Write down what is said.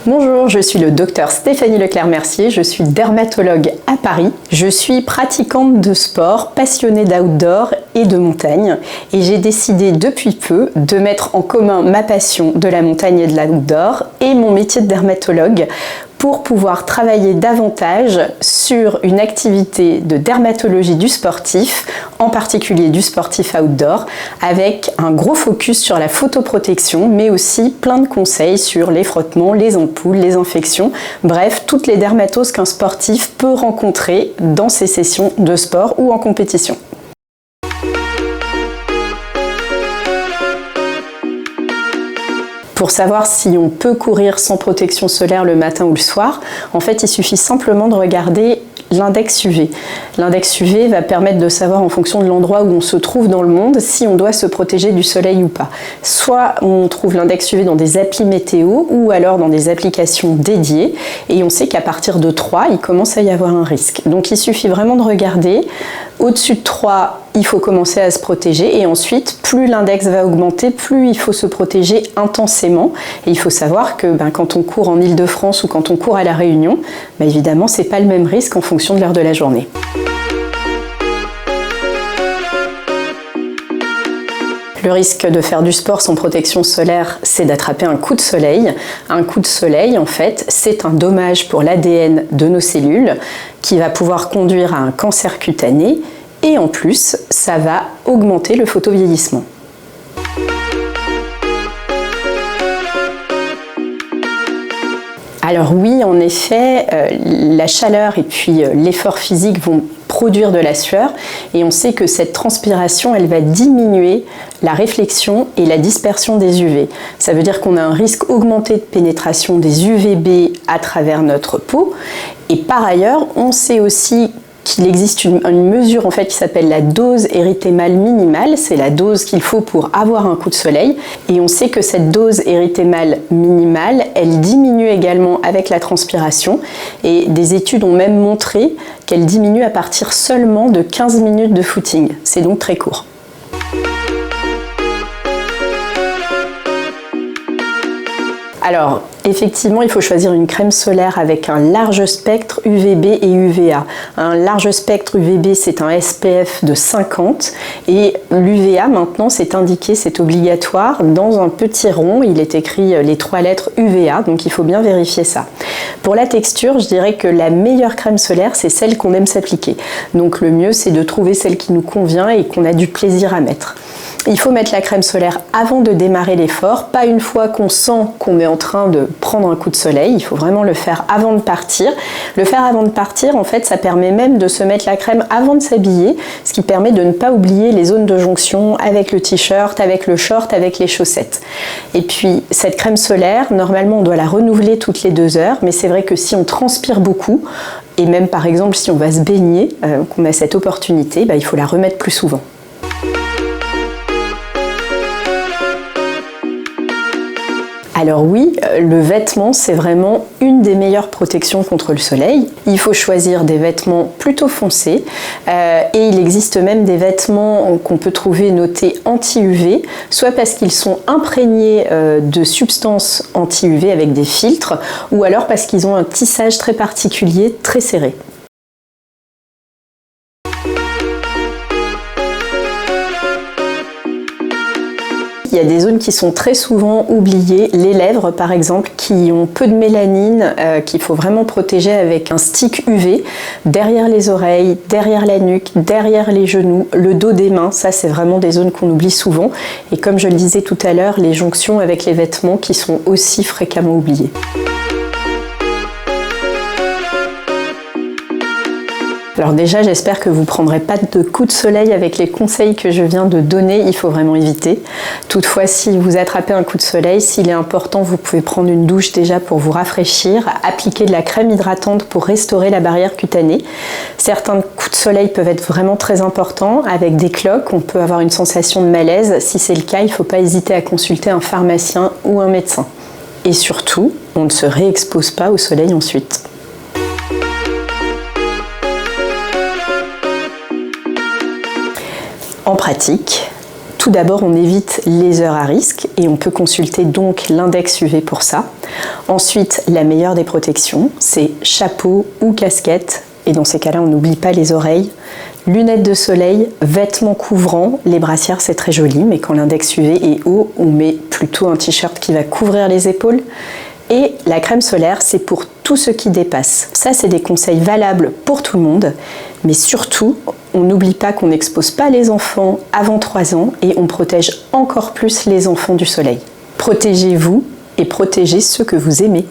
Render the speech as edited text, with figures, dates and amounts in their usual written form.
Bonjour, je suis le docteur Stéphanie Leclerc-Mercier, je suis dermatologue à Paris. Je suis pratiquante de sport, passionnée d'outdoor et de montagne et j'ai décidé depuis peu de mettre en commun ma passion de la montagne et de l'outdoor et mon métier de dermatologue pour pouvoir travailler davantage sur une activité de dermatologie du sportif, en particulier du sportif outdoor, avec un gros focus sur la photoprotection, mais aussi plein de conseils sur les frottements, les ampoules, les infections, bref, toutes les dermatoses qu'un sportif peut rencontrer dans ses sessions de sport ou en compétition. Pour savoir si on peut courir sans protection solaire le matin ou le soir, en fait, il suffit simplement de regarder l'index UV. L'index UV va permettre de savoir en fonction de l'endroit où on se trouve dans le monde si on doit se protéger du soleil ou pas. Soit on trouve l'index UV dans des applis météo ou alors dans des applications dédiées et on sait qu'à partir de 3, il commence à y avoir un risque. Donc il suffit vraiment de regarder. Au-dessus de 3, il faut commencer à se protéger et ensuite, plus l'index va augmenter, plus il faut se protéger intensément. Et il faut savoir que quand on court en Île-de-France ou quand on court à La Réunion, évidemment, c'est pas le même risque en fonction de l'heure de la journée. Le risque de faire du sport sans protection solaire, c'est d'attraper un coup de soleil. Un coup de soleil, en fait, c'est un dommage pour l'ADN de nos cellules qui va pouvoir conduire à un cancer cutané et en plus, ça va augmenter le photovieillissement. Alors oui, en effet, la chaleur et puis l'effort physique vont produire de la sueur et on sait que cette transpiration, elle va diminuer la réflexion et la dispersion des UV. Ça veut dire qu'on a un risque augmenté de pénétration des UVB à travers notre peau et par ailleurs, on sait aussi qu'il existe une mesure en fait qui s'appelle la dose érythémale minimale, c'est la dose qu'il faut pour avoir un coup de soleil et on sait que cette dose érythémale minimale, elle diminue également avec la transpiration et des études ont même montré qu'elle diminue à partir seulement de 15 minutes de footing, c'est donc très court. Alors, effectivement, il faut choisir une crème solaire avec un large spectre UVB et UVA. Un large spectre UVB, c'est un SPF de 50 et l'UVA, maintenant, c'est indiqué, c'est obligatoire. Dans un petit rond, il est écrit les 3 lettres UVA, donc il faut bien vérifier ça. Pour la texture, je dirais que la meilleure crème solaire, c'est celle qu'on aime s'appliquer. Donc le mieux, c'est de trouver celle qui nous convient et qu'on a du plaisir à mettre. Il faut mettre la crème solaire avant de démarrer l'effort, pas une fois qu'on sent qu'on est en train de prendre un coup de soleil, il faut vraiment le faire avant de partir. Le faire avant de partir, en fait, ça permet même de se mettre la crème avant de s'habiller, ce qui permet de ne pas oublier les zones de jonction avec le t-shirt, avec le short, avec les chaussettes. Et puis, cette crème solaire, normalement, on doit la renouveler toutes les 2 heures, mais c'est vrai que si on transpire beaucoup, et même par exemple si on va se baigner, qu'on a cette opportunité, il faut la remettre plus souvent. Alors oui, le vêtement, c'est vraiment une des meilleures protections contre le soleil. Il faut choisir des vêtements plutôt foncés et il existe même des vêtements qu'on peut trouver notés anti-UV, soit parce qu'ils sont imprégnés de substances anti-UV avec des filtres, ou alors parce qu'ils ont un tissage très particulier, très serré. Il y a des zones qui sont très souvent oubliées, les lèvres par exemple, qui ont peu de mélanine, qu'il faut vraiment protéger avec un stick UV, derrière les oreilles, derrière la nuque, derrière les genoux, le dos des mains, ça c'est vraiment des zones qu'on oublie souvent. Et comme je le disais tout à l'heure, les jonctions avec les vêtements qui sont aussi fréquemment oubliées. Alors déjà, j'espère que vous ne prendrez pas de coups de soleil avec les conseils que je viens de donner, il faut vraiment éviter. Toutefois, si vous attrapez un coup de soleil, s'il est important, vous pouvez prendre une douche déjà pour vous rafraîchir, appliquer de la crème hydratante pour restaurer la barrière cutanée. Certains coups de soleil peuvent être vraiment très importants, avec des cloques, on peut avoir une sensation de malaise. Si c'est le cas, il ne faut pas hésiter à consulter un pharmacien ou un médecin. Et surtout, on ne se réexpose pas au soleil ensuite. En pratique, Tout d'abord, on évite les heures à risque et on peut consulter donc l'index UV pour ça. Ensuite, la meilleure des protections, c'est chapeau ou casquette. Et dans ces cas-là, on n'oublie pas les oreilles. Lunettes de soleil, vêtements couvrants, les brassières c'est très joli, mais quand l'index UV est haut, on met plutôt un t-shirt qui va couvrir les épaules. Et la crème solaire, c'est pour tout ce qui dépasse. Ça, c'est des conseils valables pour tout le monde, mais surtout, on n'oublie pas qu'on n'expose pas les enfants avant 3 ans et on protège encore plus les enfants du soleil. Protégez-vous et protégez ceux que vous aimez.